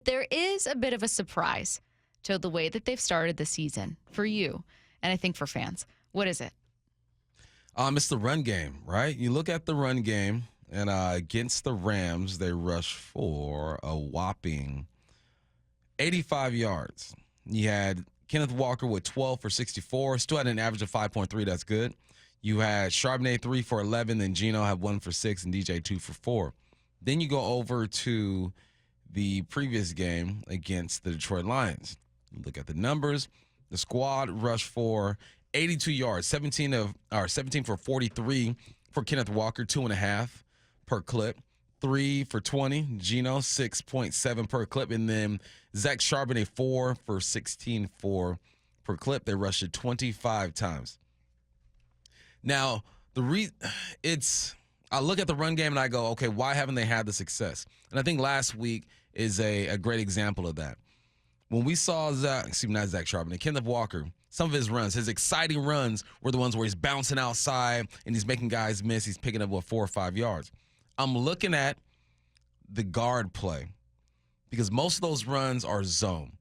There is a bit of a surprise to the way that they've started the season for you, and I think for fans. What is it? It's the run game, right? You look at the run game, and against the Rams, they rushed for a whopping 85 yards. You had Kenneth Walker with 12 for 64, still had an average of 5.3. That's good. You had Charbonnet 3 for 11, then Geno had 1 for 6, and DJ 2 for 4. Then you go over to the previous game against the Detroit Lions. You look at the numbers. The squad rushed for 82 yards, 17 for 43 for Kenneth Walker, 2.5 per clip. 3 for 20, Geno 6.7 per clip, and then Zach Charbonnet 4 for 16 per clip. They rushed it 25 times. Now, I look at the run game and I go, okay, why haven't they had the success? And I think last week is a great example of that. When we saw Kenneth Walker, some of his runs, his exciting runs were the ones where he's bouncing outside and he's making guys miss. He's picking up, 4 or 5 yards. I'm looking at the guard play because most of those runs are zone.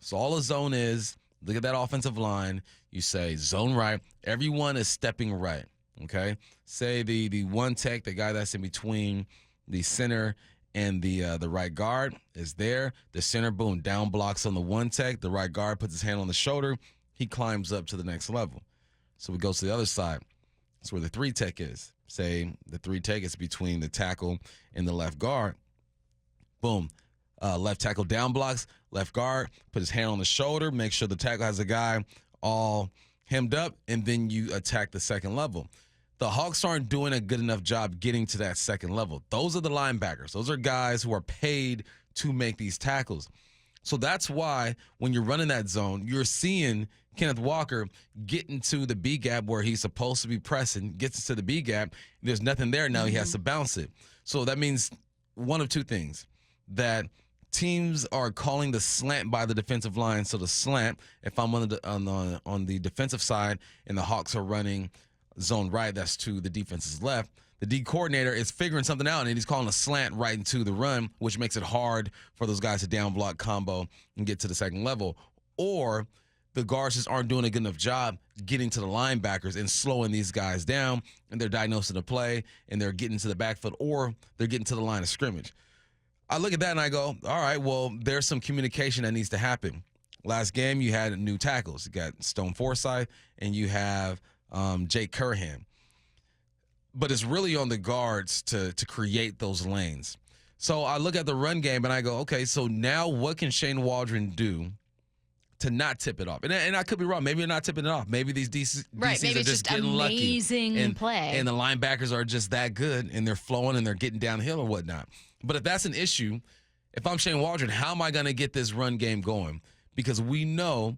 So all a zone is, look at that offensive line. You say zone right. Everyone is stepping right, okay? Say the one tech, the guy that's in between the center and the right guard is there. The center, boom, down blocks on the one tech. The right guard puts his hand on the shoulder. He climbs up to the next level. So we go to the other side. That's where the 3 tech is. Say the 3 tech is between the tackle and the left guard. Boom. Left tackle down blocks. Left guard, put his hand on the shoulder. Make sure the tackle has a guy all hemmed up. And then you attack the second level. The Hawks aren't doing a good enough job getting to that second level. Those are the linebackers. Those are guys who are paid to make these tackles. So that's why when you're running that zone, you're seeing Kenneth Walker get into the B gap where he's supposed to be pressing, gets into the B gap. There's nothing there now. He has to bounce it. So that means one of two things, that teams are calling the slant by the defensive line. So the slant, if I'm on the defensive side and the Hawks are running zone right, that's to the defense's left, the D coordinator is figuring something out, and he's calling a slant right into the run, which makes it hard for those guys to down block combo and get to the second level. Or the guards just aren't doing a good enough job getting to the linebackers and slowing these guys down, and they're diagnosing the play, and they're getting to the backfield, or they're getting to the line of scrimmage. I look at that and I go, all right, well, there's some communication that needs to happen. Last game, you had new tackles. You got Stone Forsythe, and you have Jake Curhan. But it's really on the guards to create those lanes. So I look at the run game and I go, okay, so now what can Shane Waldron do to not tip it off? And I could be wrong. Maybe you're not tipping it off. Maybe these DCs Maybe are it's just just getting lucky. amazing play. And the linebackers are just that good, and they're flowing and they're getting downhill or whatnot. But if that's an issue, if I'm Shane Waldron, how am I going to get this run game going? Because we know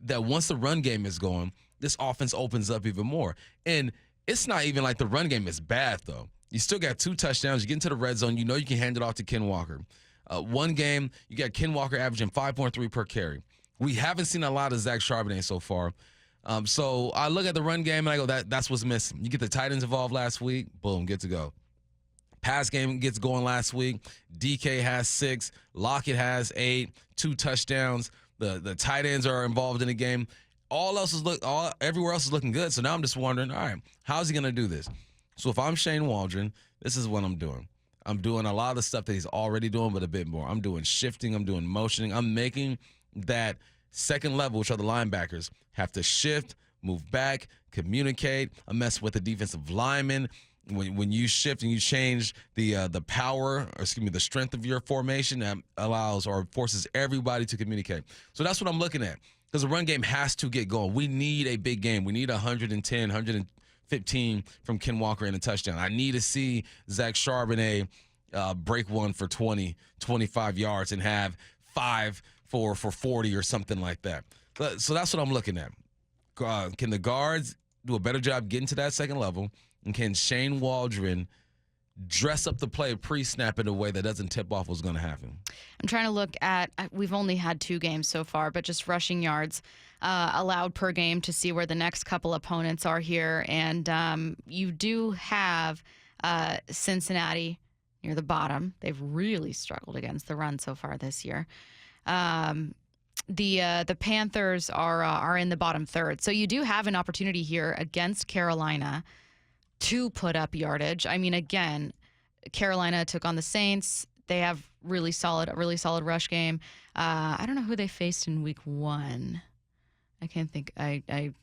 that once the run game is going, this offense opens up even more. And it's not even like the run game is bad, though. You still got 2 touchdowns. You get into the red zone. You know you can hand it off to Ken Walker. One game, you got Ken Walker averaging 5.3 per carry. We haven't seen a lot of Zach Charbonnet so far. So I look at the run game, and I go, that's what's missing. You get the tight ends involved last week, boom, good to go. Pass game gets going last week. DK has 6. Lockett has 8, 2 touchdowns. The tight ends are involved in the game. Everywhere else is looking good. So now I'm just wondering, all right, how's he going to do this? So if I'm Shane Waldron, this is what I'm doing. I'm doing a lot of the stuff that he's already doing, but a bit more. I'm doing shifting. I'm doing motioning. I'm making that second level, which are the linebackers, have to shift, move back, communicate. I mess with the defensive linemen. When you shift and you change the strength of your formation, that allows or forces everybody to communicate. So that's what I'm looking at. Because the run game has to get going. We need a big game. We need 110, 115 from Ken Walker in a touchdown. I need to see Zach Charbonnet break one for 20, 25 yards and have 5 for 40 or something like that. So that's what I'm looking at. Can the guards do a better job getting to that second level? And can Shane Waldron dress up the play pre-snap in a way that doesn't tip off what's going to happen? I'm trying to look at, we've only had 2 games so far, but just rushing yards allowed per game to see where the next couple opponents are here. And you do have Cincinnati, near the bottom. They've really struggled against the run so far this year. The Panthers are in the bottom third. So you do have an opportunity here against Carolina to put up yardage. I mean, again, Carolina took on the Saints. They have a really solid rush game. I don't know who they faced in week 1. I can't think.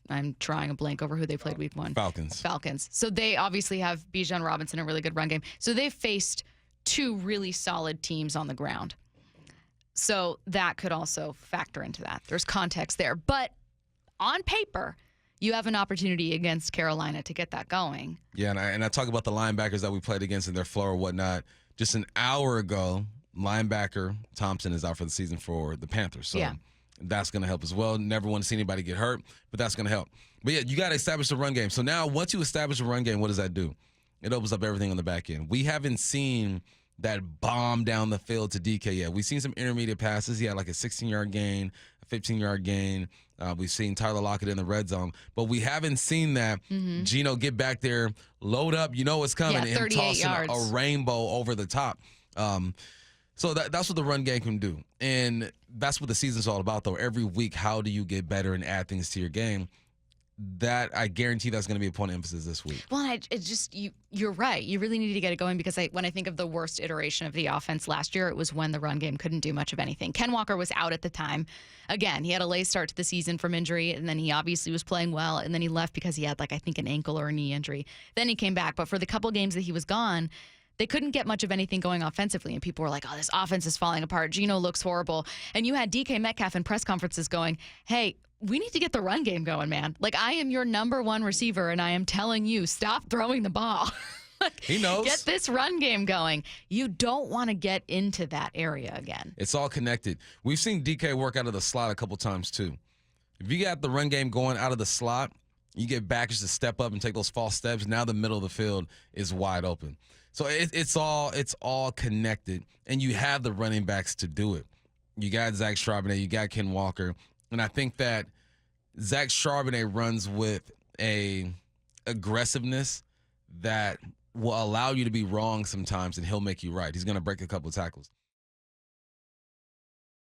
I'm drawing a blank over who they played week 1. Falcons. So they obviously have Bijan Robinson, a really good run game. So they've faced 2 really solid teams on the ground. So that could also factor into that. There's context there. But on paper, you have an opportunity against Carolina to get that going. Yeah, and I talk about the linebackers that we played against in their flow or whatnot. Just an hour ago, linebacker Thompson is out for the season for the Panthers. So that's going to help as well. Never want to see anybody get hurt, but that's going to help. But yeah, you got to establish the run game. So now once you establish a run game, what does that do? It opens up everything on the back end. We haven't seen that bomb down the field to DK yet. We've seen some intermediate passes. He had like a 16-yard gain, a 15-yard gain. We've seen Tyler Lockett in the red zone. But we haven't seen that Geno get back there, load up, you know what's coming, and toss a rainbow over the top. So that's what the run game can do. And that's what the season's all about, though. Every week, how do you get better and add things to your game? That I guarantee that's going to be a point of emphasis this week. Well, you're right. You really need to get it going because when I think of the worst iteration of the offense last year, it was when the run game couldn't do much of anything. Ken Walker was out at the time. Again, he had a late start to the season from injury, and then he obviously was playing well, and then he left because he had I think an ankle or a knee injury. Then he came back, but for the couple games that he was gone, they couldn't get much of anything going offensively, and people were like, oh, this offense is falling apart. Geno looks horrible. And you had DK Metcalf in press conferences going, hey, we need to get the run game going, man. I am your number 1 receiver, and I am telling you, stop throwing the ball. He knows. Get this run game going. You don't want to get into that area again. It's all connected. We've seen DK work out of the slot a couple times, too. If you got the run game going out of the slot, you get backers to step up and take those false steps. Now the middle of the field is wide open. So it's all connected, and you have the running backs to do it. You got Zach Charbonnet, you got Ken Walker, and I think that Zach Charbonnet runs with a aggressiveness that will allow you to be wrong sometimes, and he'll make you right. He's going to break a couple of tackles.